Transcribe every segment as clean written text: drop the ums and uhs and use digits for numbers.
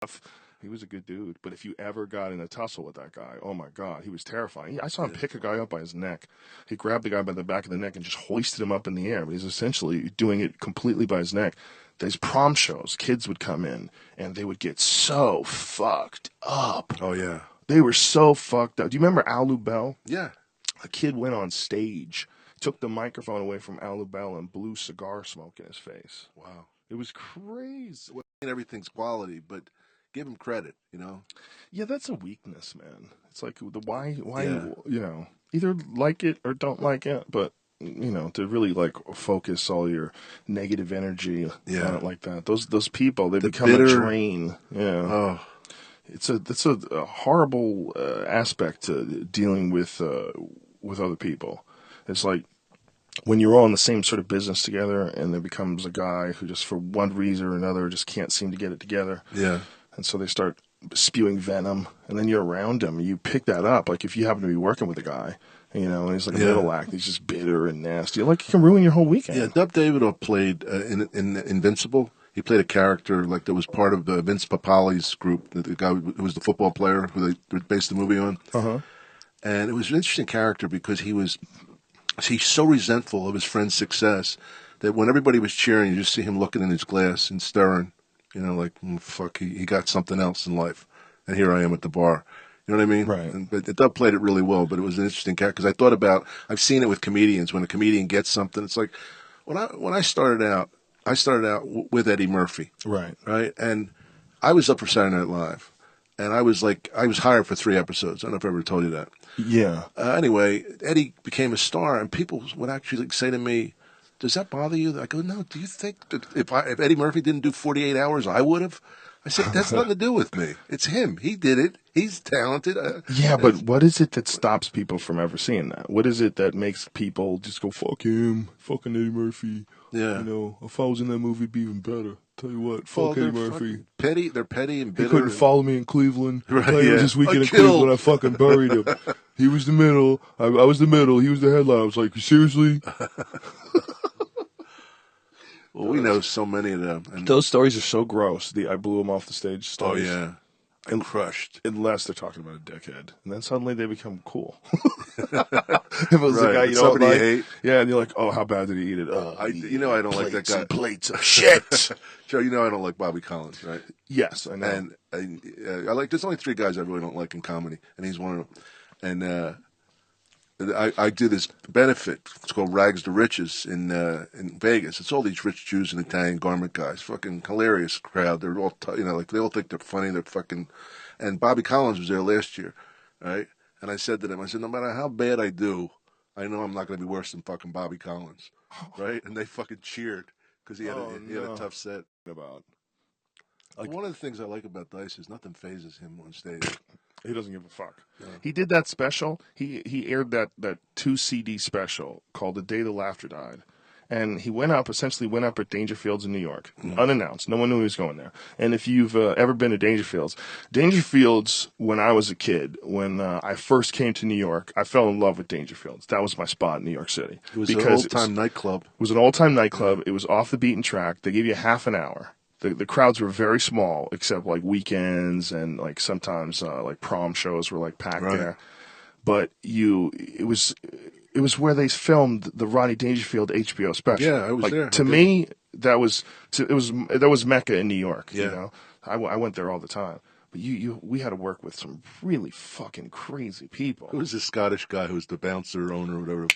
stuff. He was a good dude. But if you ever got in a tussle with that guy, oh my God, he was terrifying. I saw him pick a guy up by his neck. He grabbed the guy by the back of the neck and just hoisted him up in the air. But he's essentially doing it completely by his neck. These prom shows, kids would come in and they would get so fucked up. Oh, yeah. They were so fucked up. Do you remember Al Lubell? Yeah. A kid went on stage, took the microphone away from Al Lubell and blew cigar smoke in his face. Wow. It was crazy. Well, everything's quality, but give him credit, you know? Yeah, that's a weakness, man. It's like the why, you know, either like it or don't like it, but, you know, to really, like, focus all your negative energy on it like that. Those people, they become a drain. Yeah. Oh. It's a horrible aspect to dealing with other people. It's like when you're all in the same sort of business together, and there becomes a guy who just for one reason or another just can't seem to get it together. Yeah. And so they start spewing venom, and then you're around him. You pick that up. Like if you happen to be working with a guy, you know, and he's like a middle act, he's just bitter and nasty. Like he can ruin your whole weekend. Yeah, Dub Davidoff played in Invincible. He played a character like that was part of the Vince Papali's group, the guy who was the football player who they based the movie on. Uh-huh. And it was an interesting character because he's so resentful of his friend's success that when everybody was cheering, you just see him looking in his glass and stirring, you know, like, fuck, he got something else in life. And here I am at the bar. You know what I mean? Right. But Dub played it really well, but it was an interesting character because I thought about, I've seen it with comedians. When a comedian gets something, it's like, when I started out with Eddie Murphy. Right. Right. And I was up for Saturday Night Live. And I was hired for 3 episodes. I don't know if I ever told you that. Yeah. Anyway, Eddie became a star, and people would actually say to me, does that bother you? I go, no, do you think that if Eddie Murphy didn't do 48 hours, I would have? I said, that's nothing to do with me. It's him. He did it. He's talented. Yeah, but what is it that stops people from ever seeing that? What is it that makes people just go, fuck him, fucking Eddie Murphy? Yeah. You know, if I was in that movie, it'd be even better. Tell you what, fuck Eddie Murphy. Petty. They're petty and bitter. He couldn't follow me in Cleveland. Right, He was this weekend in Cleveland. I fucking buried him. He was the middle. I was the middle. He was the headline. I was like, seriously? Well, we know so many of them. And those stories are so gross. I blew him off the stage stories. Oh, yeah. And crushed. Unless they're talking about a dickhead. And then suddenly they become cool. If it was a guy you don't somebody like. hate. Yeah, and you're like, oh, how bad did he eat it? Oh, I don't like that guy. Plates of shit. Joe, you know I don't like Bobby Collins, right? Yes, I know. And I like, there's only 3 guys I really don't like in comedy, and he's one of them. And I do this benefit. It's called Rags to Riches in Vegas. It's all these rich Jews and Italian garment guys. Fucking hilarious crowd. They're all, like they all think they're funny. They're fucking. And Bobby Collins was there last year, right? And I said to them, no matter how bad I do, I know I'm not going to be worse than fucking Bobby Collins, right? And they fucking cheered because he had a tough set. Like, one of the things I like about Dice is nothing phases him on stage. He doesn't give a fuck. Yeah. He did that special. He aired that 2 CD special called The Day the Laughter Died. And he essentially went up at Dangerfields in New York, unannounced. No one knew he was going there. And if you've ever been to Dangerfields, when I was a kid, when I first came to New York, I fell in love with Dangerfields. That was my spot in New York City. It was an old-time nightclub. It was an old-time nightclub. It was off the beaten track. They gave you half an hour. The crowds were very small, except like weekends and like sometimes like prom shows were like packed there. But it was where they filmed the Rodney Dangerfield HBO special. Yeah, I was there. To me, that was Mecca in New York. Yeah. You know, I went there all the time. But we had to work with some really fucking crazy people. Who was this Scottish guy who was the bouncer owner or whatever?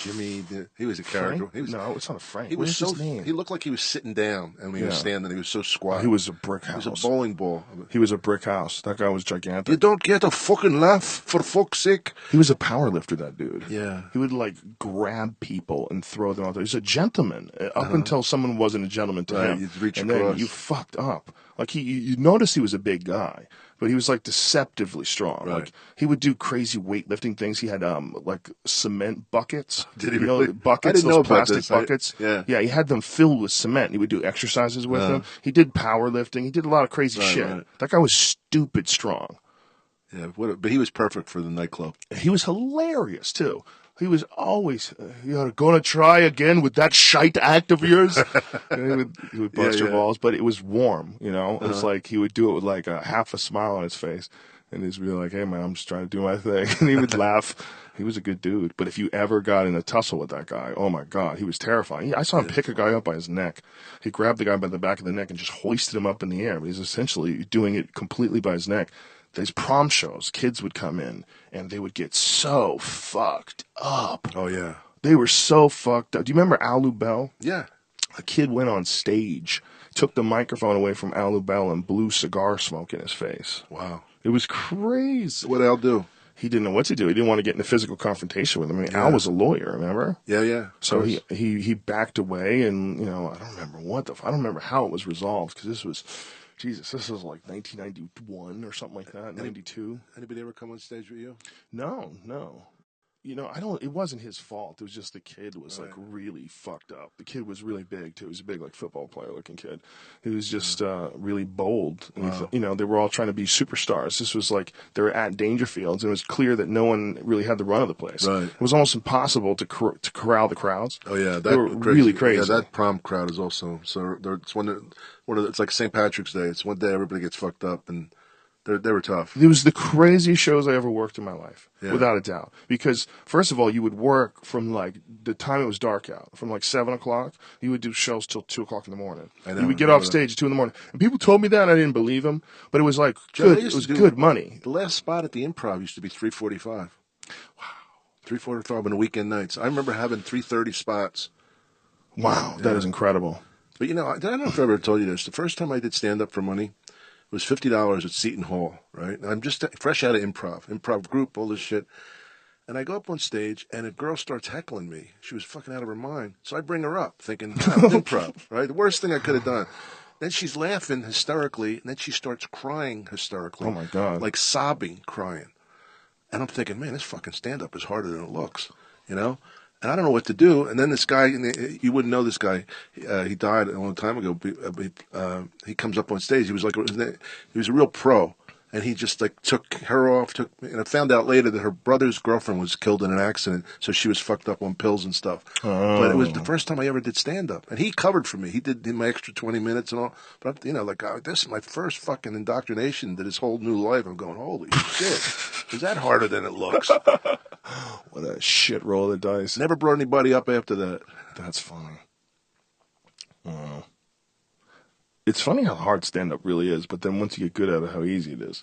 Jimmy, he was a character. No, it's not a Frank. He was his name? He looked like he was sitting down, and when he was standing, he was so squat. He was a brick house. He was a bowling ball. He was a brick house. That guy was gigantic. You don't get a fucking laugh, for fuck's sake. He was a power lifter, that dude. Yeah. He would like grab people and throw them out there. He's a gentleman up until someone wasn't a gentleman to him. You'd reach and across. then you fucked up. Like you noticed he was a big guy, but he was like deceptively strong. Right. Like he would do crazy weightlifting things. He had like cement buckets. Did he you know, really? buckets, I didn't those know about plastic this. buckets. Yeah. He had them filled with cement. He would do exercises with them. He did powerlifting. He did a lot of crazy shit. Right. That guy was stupid strong. Yeah, but he was perfect for the nightclub. He was hilarious too. He was always, you're going to try again with that shite act of yours? And he would bust your balls, but it was warm, you know? It was like he would do it with like half a smile on his face. And he'd be like, hey, man, I'm just trying to do my thing. And he would laugh. He was a good dude. But if you ever got in a tussle with that guy, oh, my God, he was terrifying. I saw him pick a guy up by his neck. He grabbed the guy by the back of the neck and just hoisted him up in the air. But he's essentially doing it completely by his neck. These prom shows, kids would come in, and they would get so fucked up. Oh, yeah. They were so fucked up. Do you remember Alu Bell? Yeah. A kid went on stage, took the microphone away from Alu Bell, and blew cigar smoke in his face. Wow. It was crazy. What'd Al do? He didn't know what to do. He didn't want to get in a physical confrontation with him. I mean, Al was a lawyer, remember? Yeah, yeah. So he backed away, and, you know, I don't remember I don't remember how it was resolved, because this was... Jesus, this was like 1991 or something like that, 92. Anybody ever come on stage with you? No. You know, it wasn't his fault. It was just the kid was like really fucked up. The kid was really big too. He was a big like football player looking kid. He was just really bold. And you know, they were all trying to be superstars. This was like they were at Dangerfields, and it was clear that no one really had the run of the place. Right. It was almost impossible to corral the crowds. Oh yeah, they were really crazy. Yeah, that prom crowd is also so. It's it's like St. Patrick's Day. It's one day everybody gets fucked up and. They were tough. It was the craziest shows I ever worked in my life, without a doubt. Because, first of all, you would work from, like, the time it was dark out. From, like, 7 o'clock, you would do shows till 2 o'clock in the morning. You would get off stage at 2 in the morning. And people told me that, and I didn't believe them. But it was, like, good. It was good money. The last spot at the Improv used to be 3:45. Wow. 3:45 on the weekend nights. I remember having 3:30 spots. Wow, that is incredible. But, you know, I don't know if I ever told you this. The first time I did stand-up for money, it was $50 at Seton Hall, right? And I'm just fresh out of improv group, all this shit. And I go up on stage, and a girl starts heckling me. She was fucking out of her mind. So I bring her up, thinking, improv, right? The worst thing I could have done. Then she's laughing hysterically, and then she starts crying hysterically. Oh, my God. Like sobbing, crying. And I'm thinking, man, this fucking stand-up is harder than it looks, you know? And I don't know what to do. And then this guy, you wouldn't know this guy. He died a long time ago. He comes up on stage. He was a real pro. And he just like took her off. And I found out later that her brother's girlfriend was killed in an accident. So she was fucked up on pills and stuff. Oh. But it was the first time I ever did stand up. And he covered for me. He did my extra 20 minutes and all. But, you know, like, this is my first fucking indoctrination into this whole new life. I'm going, holy shit. Is that harder than it looks? What a shit roll of the dice. Never brought anybody up after that. That's funny. It's funny how hard stand-up really is, but then once you get good at it, how easy it is.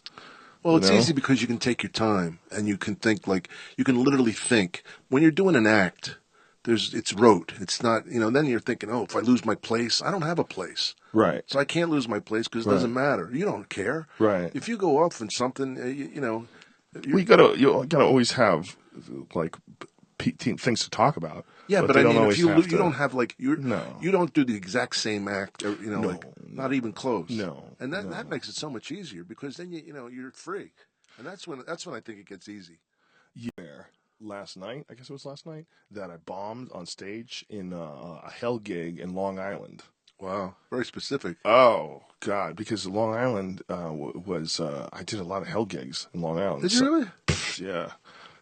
Well, it's easy because you can take your time, and you can think, like, you can literally think. When you're doing an act, it's rote. It's not, you know, then you're thinking, oh, if I lose my place, I don't have a place. Right. So I can't lose my place because it doesn't matter. You don't care. Right. If you go off on something, you know. Well, you gotta always have, like, things to talk about. Yeah, but I mean, if you don't have like you don't do the exact same act, or, you know, like not even close. No, and that makes it so much easier because then you know you're free, and that's when I think it gets easy. Last night, I guess it was last night, that I bombed on stage in a hell gig in Long Island. Wow, very specific. Oh God, because Long Island was I did a lot of hell gigs in Long Island. Did you really? Yeah.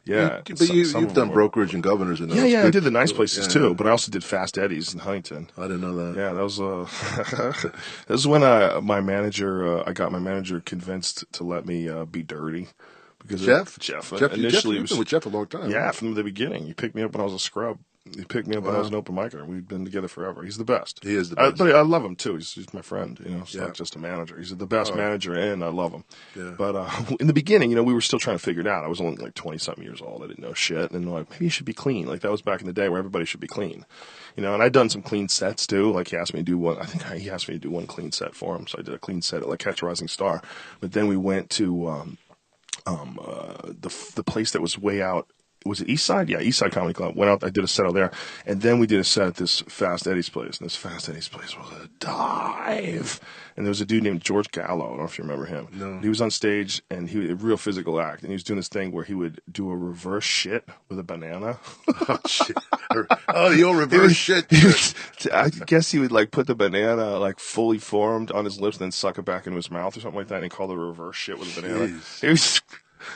Yeah, but you've done brokerage and governors and yeah, I did the nice places too, but I also did Fast Eddie's in Huntington. I didn't know that. Yeah, that was that was when my manager I got my manager convinced to let me be dirty because Jeff initially you've been with Jeff a long time. Yeah, from the beginning. He picked me up when I was a scrub. He picked me up when I was an open micer. We've been together forever. He's the best. He is the best. But I love him too. He's my friend. You know, he's not just a manager. He's the best manager, and I love him. Yeah. But in the beginning, you know, we were still trying to figure it out. I was only like 20-something years old. I didn't know shit, and like maybe you should be clean. Like that was back in the day where everybody should be clean. You know, and I'd done some clean sets too. Like he asked me to do one. I think he asked me to do one clean set for him, so I did a clean set at like Catch a Rising Star. But then we went to the place that was way out. Was it East Side? Yeah, East Side Comedy Club. Went out, I did a set out there. And then we did a set at this Fast Eddie's place. And this Fast Eddie's place was a dive. And there was a dude named George Gallo. I don't know if you remember him. No. He was on stage, and he was a real physical act. And he was doing this thing where he would do a reverse shit with a banana. Oh, shit. Oh, the old reverse shit. I guess he would, like, put the banana, like, fully formed on his lips and then suck it back into his mouth or something like that. And he called it a reverse shit with a banana. It was...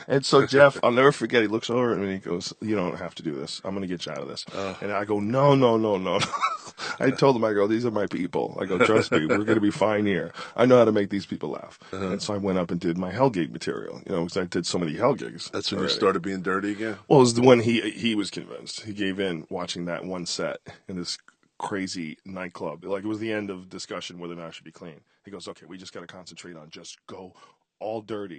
And so Jeff, I'll never forget, he looks over at me and he goes, "You don't have to do this. I'm going to get you out of this." And I go, "No, no, no, no." I told him, I go, "These are my people." I go, "Trust me, we're going to be fine here. I know how to make these people laugh." And so I went up and did my Hell gig material, because I did so many Hell gigs. That's when already. you started being dirty again? Well, it was the one he was convinced. He gave in watching that one set in this crazy nightclub. Like, it was the end of discussion whether or not I should be clean. He goes, "Okay, we just got to concentrate on just go all dirty."